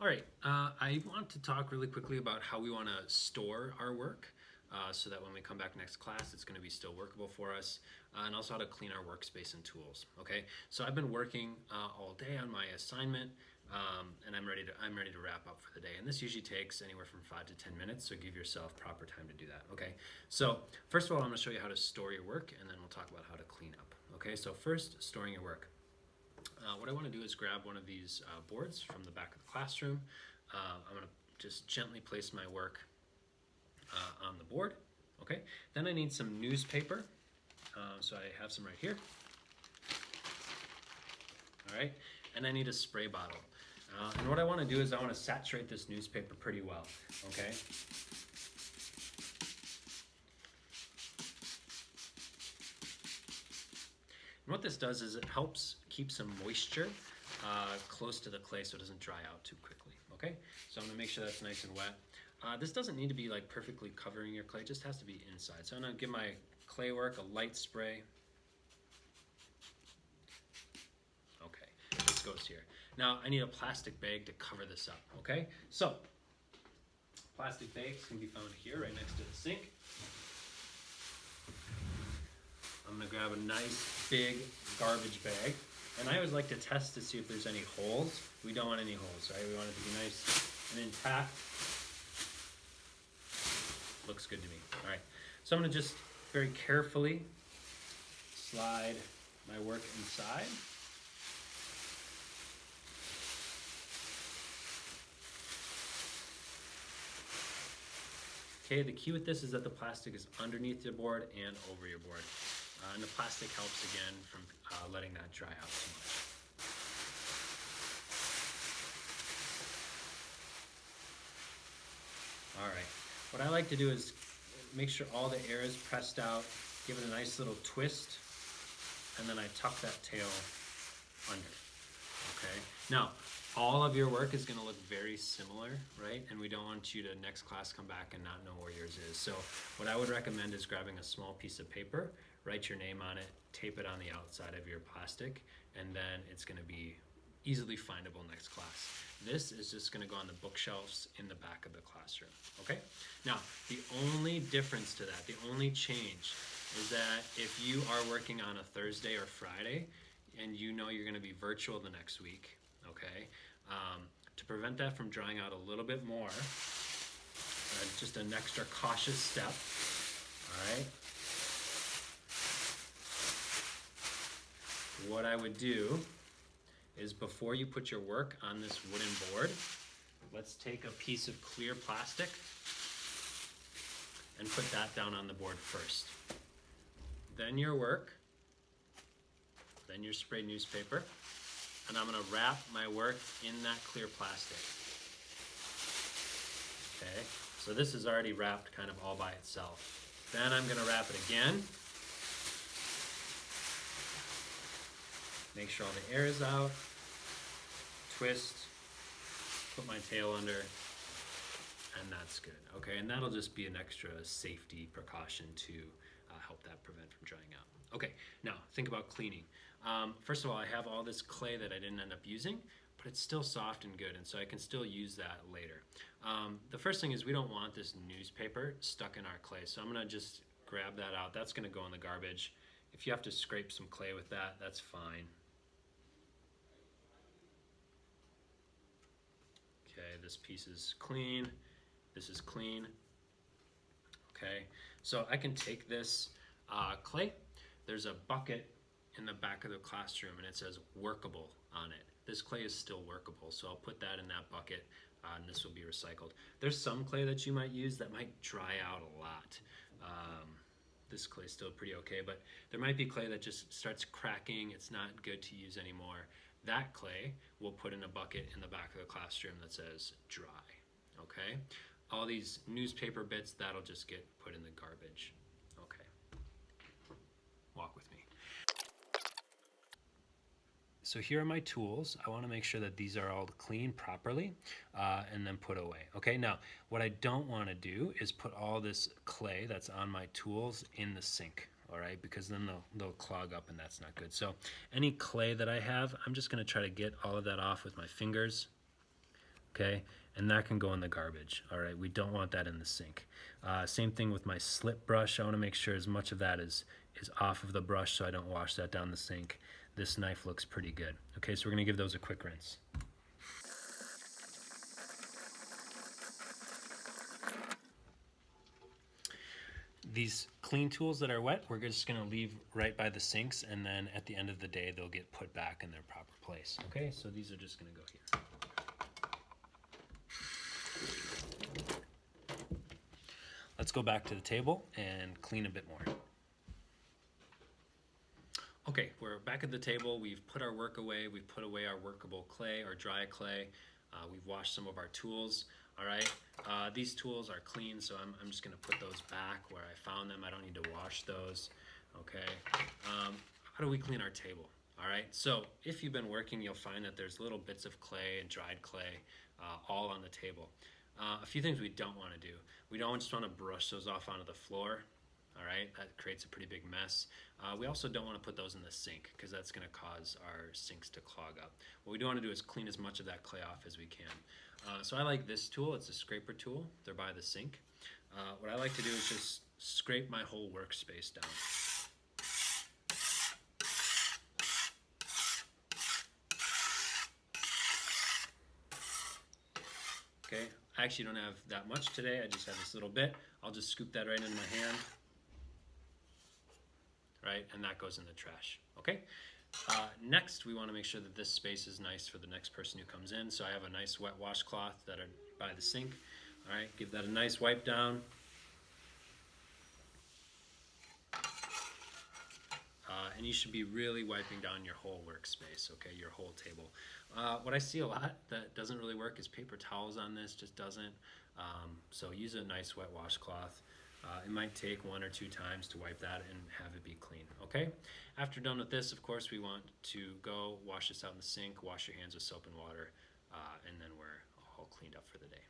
All right, I want to talk really quickly about how we want to store our work so that when we come back next class, it's going to be still workable for us, and also how to clean our workspace and tools. Okay, so I've been working all day on my assignment, and I'm ready to wrap up for the day. And this usually takes anywhere from 5 to 10 minutes, so give yourself proper time to do that. Okay, so first of all, I'm going to show you how to store your work, and then we'll talk about how to clean up. Okay, so first, storing your work. What I want to do is grab one of these boards from the back of the classroom. I'm going to just gently place my work on the board. Okay, then I need some newspaper. So I have some right here. All right, and I need a spray bottle. And what I want to do is I want to saturate this newspaper pretty well. Okay. And what this does is it helps keep some moisture close to the clay so it doesn't dry out too quickly. Okay, so I'm gonna make sure that's nice and wet. This doesn't need to be like perfectly covering your clay, it just has to be inside. So I'm gonna give my clay work a light spray. Okay, this goes here. Now I need a plastic bag to cover this up, okay? So, plastic bags can be found here right next to the sink. I'm gonna grab a nice big garbage bag. And I always like to test to see if there's any holes. We don't want any holes, right? We want it to be nice and intact. Looks good to me. All right, so I'm gonna just very carefully slide my work inside. Okay, the key with this is that the plastic is underneath your board and over your board. And the plastic helps again from letting that dry out too much. All right, what I like to do is make sure all the air is pressed out, give it a nice little twist, and then I tuck that tail under. Okay, now all of your work is going to look very similar, right? And we don't want you to next class come back and not know where yours is. So what I would recommend is grabbing a small piece of paper, write your name on it, tape it on the outside of your plastic, and then it's going to be easily findable next class. This is just going to go on the bookshelves in the back of the classroom. Okay, now the only difference to that, the only change is that if you are working on a Thursday or Friday and you know you're going to be virtual the next week, okay, to prevent that from drying out a little bit more, just an extra cautious step. All right, what I would do is before you put your work on this wooden board, let's take a piece of clear plastic and put that down on the board first. Then your work, then your sprayed newspaper, and I'm gonna wrap my work in that clear plastic. Okay, so this is already wrapped kind of all by itself. Then I'm gonna wrap it again. Make sure all the air is out, twist, put my tail under, and that's good. Okay, and that'll just be an extra safety precaution to help that prevent from drying out. Okay, now think about cleaning. First of all, I have all this clay that I didn't end up using, but it's still soft and good, and so I can still use that later. The first thing is we don't want this newspaper stuck in our clay, so I'm gonna just grab that out. That's gonna go in the garbage. If you have to scrape some clay with that, that's fine. Okay, this piece is clean, this is clean. Okay, so I can take this clay. There's a bucket in the back of the classroom and it says workable on it. This clay is still workable, so I'll put that in that bucket and this will be recycled. There's some clay that you might use that might dry out a lot. This clay is still pretty okay, but there might be clay that just starts cracking. It's not good to use anymore. That clay we'll put in a bucket in the back of the classroom that says dry. Okay, all these newspaper bits, that'll just get put in the garbage. Okay, walk with me. So here are my tools. I want to make sure that these are all cleaned properly and then put away. Okay, now what I don't want to do is put all this clay that's on my tools in the sink. All right, because then they'll clog up and that's not good. So any clay that I have, I'm just going to try to get all of that off with my fingers. okay? And that can go in the garbage, all right? We don't want that in the sink. Same thing with my slip brush. I want to make sure as much of that is off of the brush so I don't wash that down the sink. This knife looks pretty good. Okay, so we're going to give those a quick rinse. These clean tools that are wet, we're just going to leave right by the sinks, and then at the end of the day, they'll get put back in their proper place. Okay, so these are just going to go here. Let's go back to the table and clean a bit more. Okay, we're back at the table. We've put our work away. We've put away our workable clay or dry clay. We've washed some of our tools. All right, these tools are clean, so I'm just gonna put those back where I found them. I don't need to wash those. Okay, how do we clean our table? All right, so if you've been working, you'll find that there's little bits of clay and dried clay all on the table. A few things we don't want to do. We don't just want to brush those off onto the floor. All right, that creates a pretty big mess. We also don't want to put those in the sink because that's going to cause our sinks to clog up. What we do want to do is clean as much of that clay off as we can. So I like this tool. It's a scraper tool. They're by the sink. What I like to do is just scrape my whole workspace down. Okay, I actually don't have that much today. I just have this little bit. I'll just scoop that right into my hand. Right, and that goes in the trash. Okay. Next, we want to make sure that this space is nice for the next person who comes in. So I have a nice wet washcloth that are by the sink. All right, give that a nice wipe down. And you should be really wiping down your whole workspace, okay, your whole table. What I see a lot that doesn't really work is paper towels on this, just doesn't. So use a nice wet washcloth. It might take 1 or 2 times to wipe that and have it be clean, okay? After done with this, of course, we want to go wash this out in the sink, wash your hands with soap and water, and then we're all cleaned up for the day.